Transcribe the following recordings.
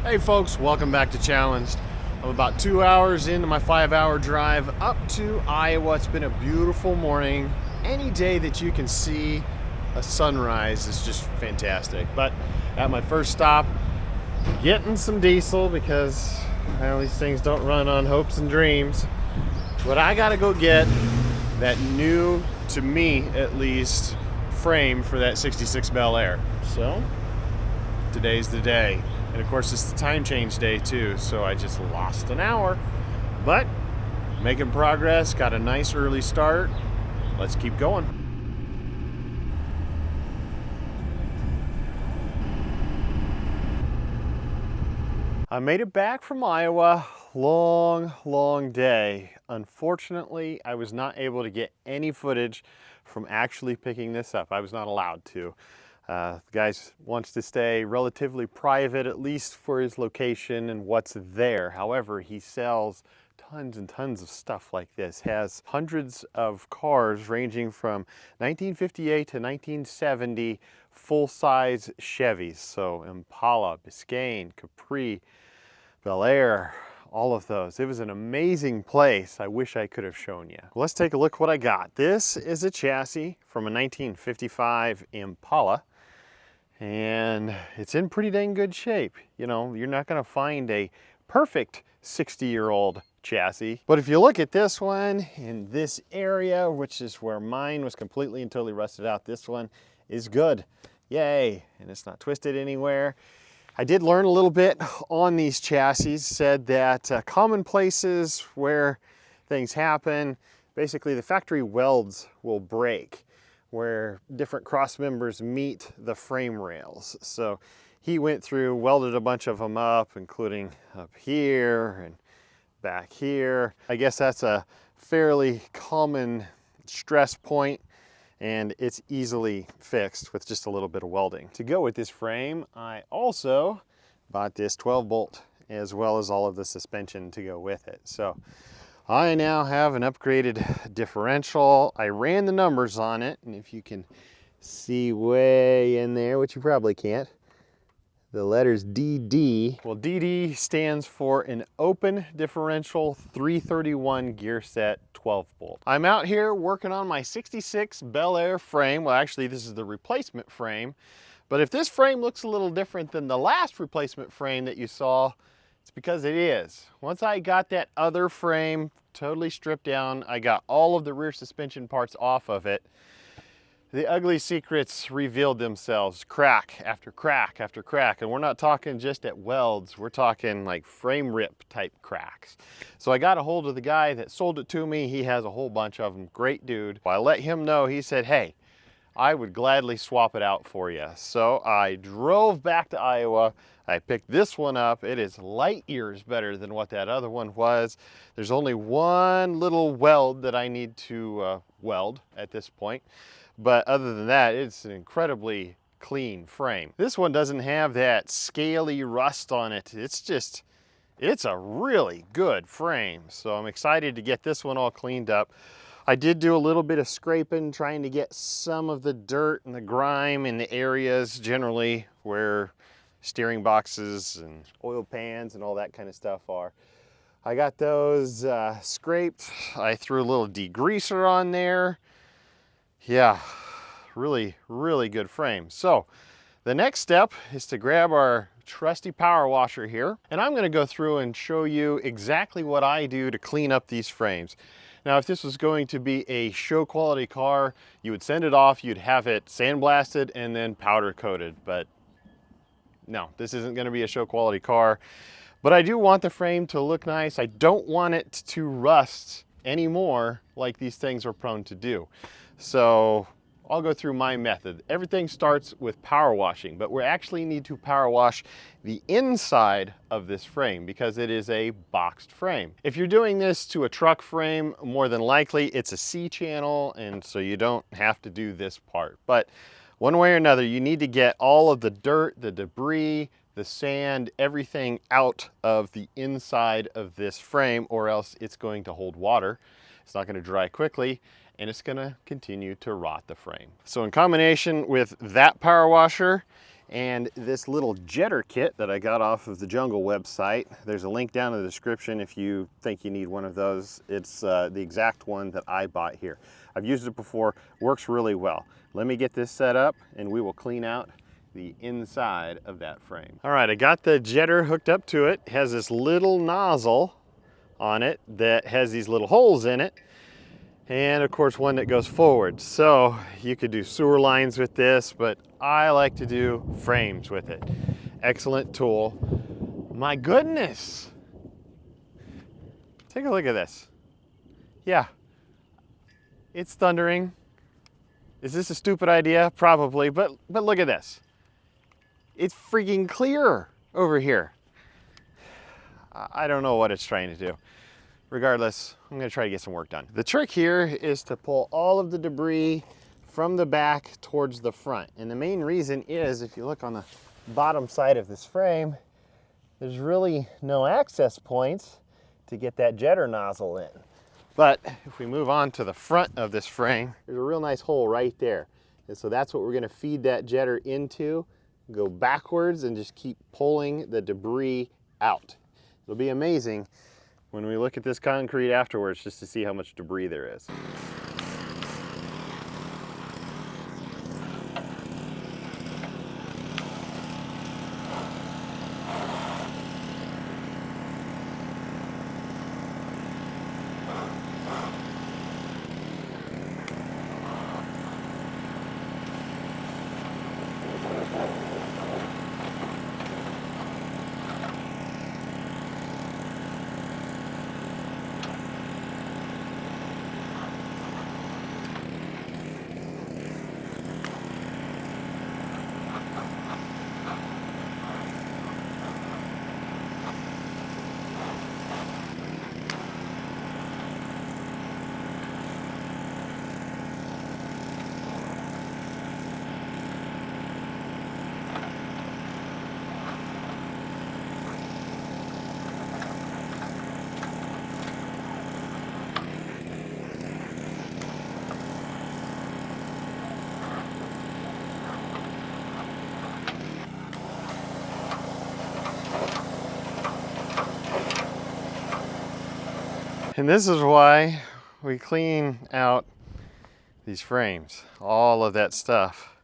Hey folks, welcome back to Challenged. I'm about 2 hours into my 5-hour drive up to Iowa. It's been a beautiful morning. Any day that you can see a sunrise is just fantastic. But at my first stop, getting some diesel because, well, these things don't run on hopes and dreams. But I gotta go get that new, to me at least, frame for that 66 Bel Air. So today's the day. And of course it's the time change day too, so I just lost an hour. But making progress, got a nice early start. Let's keep going. I made it back from Iowa. Long day. Unfortunately, I was not able to get any footage from actually picking this up. I was not allowed to. The guy wants to stay relatively private, at least for his location and what's there. However, he sells tons and tons of stuff like this. Has hundreds of cars ranging from 1958 to 1970 full-size Chevys. So Impala, Biscayne, Capri, Bel Air, all of those. It was an amazing place. I wish I could have shown you. Let's take a look what I got. This is a chassis from a 1955 Impala, and it's in pretty dang good shape. You know, you're not gonna find a perfect 60-year-old chassis, but if you look at this one in this area, which is where mine was completely and totally rusted out, this one is good. Yay, and it's not twisted anywhere. I did learn a little bit on these chassis, said that common places where things happen, basically the factory welds will break where different cross members meet the frame rails. So he went through, welded a bunch of them up, including up here and back here. I guess that's a fairly common stress point, and it's easily fixed with just a little bit of welding. To go with this frame, I also bought this 12 bolt as well as all of the suspension to go with it. So I now have an upgraded differential. I ran the numbers on it, and if you can see way in there, which you probably can't, the letters DD. Well, DD stands for an open differential 331 gear set 12 bolt. I'm out here working on my 66 Bel Air frame. Well, actually this is the replacement frame, but if this frame looks a little different than the last replacement frame that you saw, it's because it is. Once I got that other frame totally stripped down, I got all of the rear suspension parts off of it, the ugly secrets revealed themselves, crack after crack after crack. And we're not talking just at welds, we're talking like frame rip type cracks. So I got a hold of the guy that sold it to me. He has a whole bunch of them, great dude. I let him know, he said, hey, I would gladly swap it out for you. So I drove back to Iowa. I picked this one up. It is light years better than what that other one was. There's only one little weld that I need to weld at this point. But other than that, it's an incredibly clean frame. This one doesn't have that scaly rust on it. It's a really good frame. So I'm excited to get this one all cleaned up. I did do a little bit of scraping, trying to get some of the dirt and the grime in the areas generally where steering boxes and oil pans and all that kind of stuff are. I got those scraped. I threw a little degreaser on there. Yeah, really good frame. So the next step is to grab our trusty power washer here, and I'm gonna go through and show you exactly what I do to clean up these frames. Now, if this was going to be a show quality car, you would send it off, you'd have it sandblasted and then powder coated, but no, this isn't gonna be a show quality car. But I do want the frame to look nice. I don't want it to rust anymore like these things are prone to do. So I'll go through my method. Everything starts with power washing, but we actually need to power wash the inside of this frame because it is a boxed frame. If you're doing this to a truck frame, more than likely it's a C-channel, and so you don't have to do this part. But one way or another, you need to get all of the dirt, the debris, the sand, everything out of the inside of this frame, or else it's going to hold water. It's not going to dry quickly, and it's going to continue to rot the frame. So in combination with that power washer and this little jetter kit that I got off of the Jungle website. There's a link down in the description if you think you need one of those. It's the exact one that I bought here. I've used it before, works really well. Let me get this set up and we will clean out the inside of that frame. All right, I got the jetter hooked up to it. It has this little nozzle on it that has these little holes in it, and of course one that goes forward. So you could do sewer lines with this, but I like to do frames with it. Excellent tool. My goodness. Take a look at this. Yeah, it's thundering. Is this a stupid idea? Probably, but look at this. It's freaking clear over here. I don't know what it's trying to do. Regardless, I'm gonna try to get some work done. The trick here is to pull all of the debris from the back towards the front. And the main reason is, if you look on the bottom side of this frame, there's really no access points to get that jetter nozzle in. But if we move on to the front of this frame, there's a real nice hole right there. And so that's what we're gonna feed that jetter into, go backwards and just keep pulling the debris out. It'll be amazing when we look at this concrete afterwards just to see how much debris there is. And this is why we clean out these frames. All of that stuff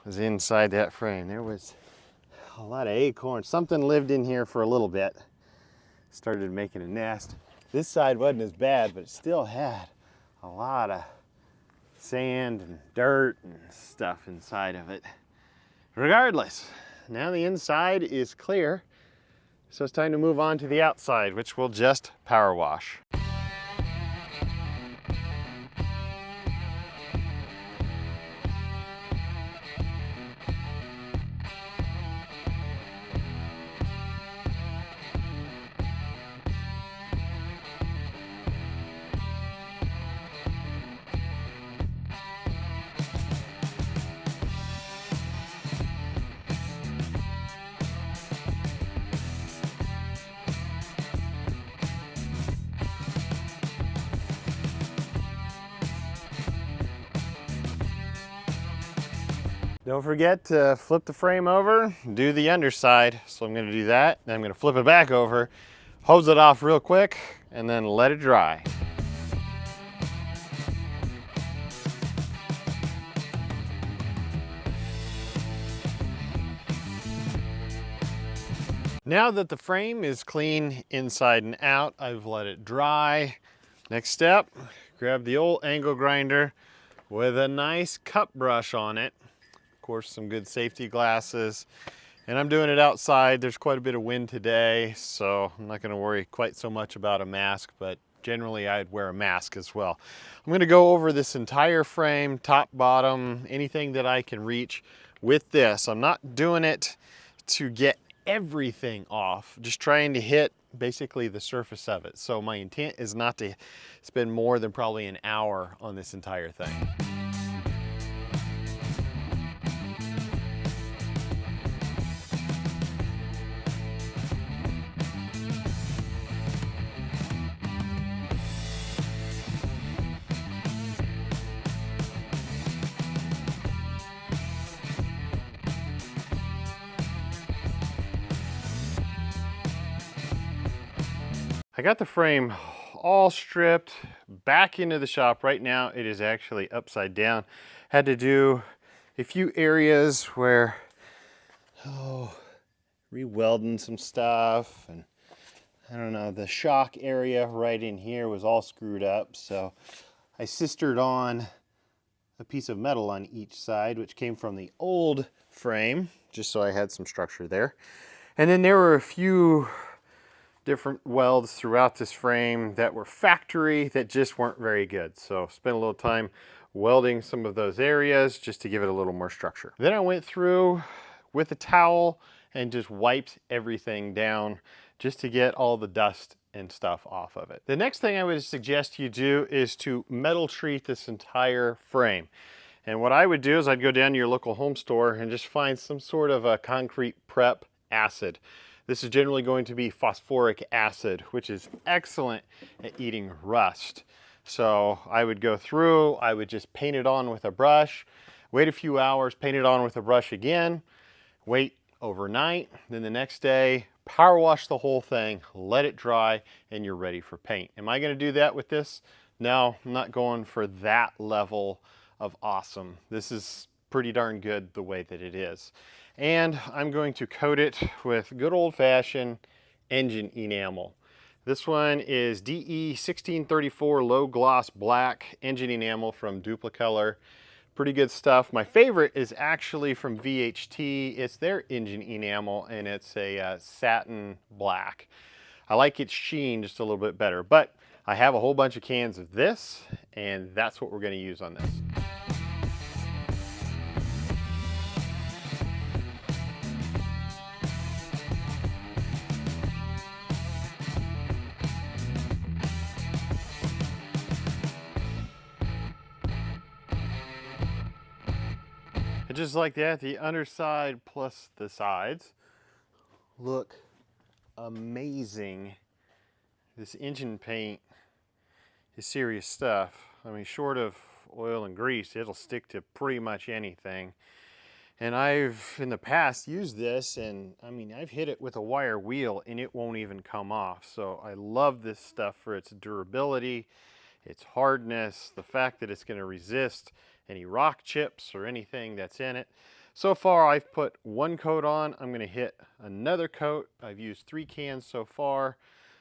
was inside that frame. There was a lot of acorns. Something lived in here for a little bit. Started making a nest. This side wasn't as bad, but it still had a lot of sand and dirt and stuff inside of it. Regardless, now the inside is clear. So it's time to move on to the outside, which we'll just power wash. Don't forget to flip the frame over, do the underside. So I'm gonna do that, then I'm gonna flip it back over, hose it off real quick, and then let it dry. Now that the frame is clean inside and out, I've let it dry. Next step, grab the old angle grinder with a nice cup brush on it. Of course, some good safety glasses. And I'm doing it outside. There's quite a bit of wind today, so I'm not gonna worry quite so much about a mask, but generally I'd wear a mask as well. I'm gonna go over this entire frame, top, bottom, anything that I can reach with this. I'm not doing it to get everything off, just trying to hit basically the surface of it. So my intent is not to spend more than probably an hour on this entire thing. I got the frame all stripped back into the shop. Right now it is actually upside down. Had to do a few areas where, re-welding some stuff, and I don't know, the shock area right in here was all screwed up, so I sistered on a piece of metal on each side, which came from the old frame, just so I had some structure there. And then there were a few different welds throughout this frame that were factory that just weren't very good. So spent a little time welding some of those areas just to give it a little more structure. Then I went through with a towel and just wiped everything down just to get all the dust and stuff off of it. The next thing I would suggest you do is to metal treat this entire frame. And what I would do is I'd go down to your local home store and just find some sort of a concrete prep acid. This is generally going to be phosphoric acid, which is excellent at eating rust. So I would go through, I would just paint it on with a brush, wait a few hours, paint it on with a brush again, wait overnight, then the next day, power wash the whole thing, let it dry, and you're ready for paint. Am I going to do that with this? No, I'm not going for that level of awesome. This is pretty darn good the way that it is. And I'm going to coat it with good old-fashioned engine enamel. This one is DE 1634 low gloss black engine enamel from Duplicolor. Pretty good stuff. My favorite is actually from VHT. It's their engine enamel, and it's a satin black. I like its sheen just a little bit better, but I have a whole bunch of cans of this, and that's what we're going to use on this. And just like that, the underside plus the sides look amazing. This engine paint is serious stuff. I mean, short of oil and grease, it'll stick to pretty much anything. And I've, in the past, used this, and I mean, I've hit it with a wire wheel and it won't even come off. So I love this stuff for its durability, its hardness, the fact that it's going to resist any rock chips or anything that's in it. So far I've put one coat on. I'm going to hit another coat. I've used 3 cans so far,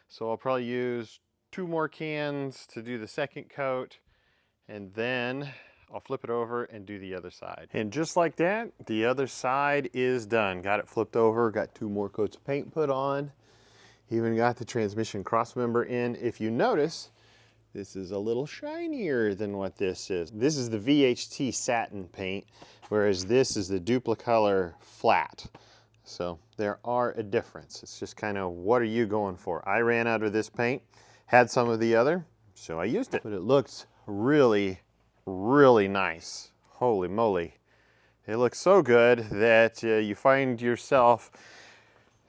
so I'll probably use 2 more cans to do the second coat, and then I'll flip it over and do the other side. And just like that, the other side is done. Got it flipped over, got 2 more coats of paint put on, even got the transmission crossmember in. If you notice, this is a little shinier than what this is. This is the VHT satin paint, whereas this is the Duplicolor flat. So there are a difference. It's just kind of, what are you going for? I ran out of this paint, had some of the other, so I used it. But it looks really, really nice. Holy moly. It looks so good that you find yourself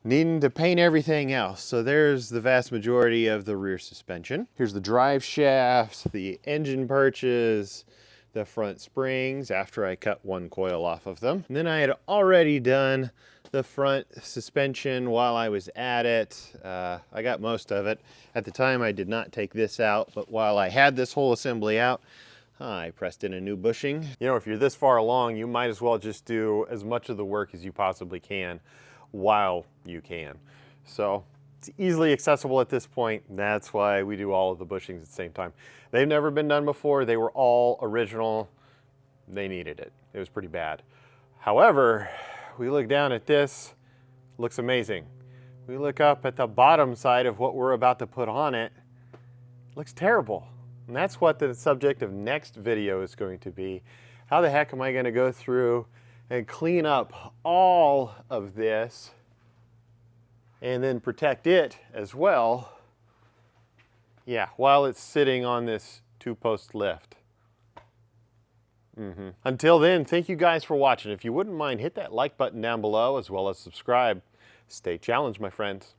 needing to paint everything else. So there's the vast majority of the rear suspension. Here's the drive shafts, the engine perches, the front springs after I cut 1 coil off of them. And then I had already done the front suspension while I was at it. I got most of it. At the time I did not take this out, but while I had this whole assembly out, I pressed in a new bushing. You know, if you're this far along, you might as well just do as much of the work as you possibly can while you can. So it's easily accessible at this point. That's why we do all of the bushings at the same time. They've never been done before. They were all original. They needed it. It was pretty bad. However, we look down at this, looks amazing. We look up at the bottom side of what we're about to put on it, looks terrible. And that's what the subject of next video is going to be. How the heck am I going to go through and clean up all of this and then protect it as well, yeah, while it's sitting on this 2-post lift. Until then, thank you guys for watching. If you wouldn't mind, hit that like button down below as well as subscribe. Stay challenged, my friends.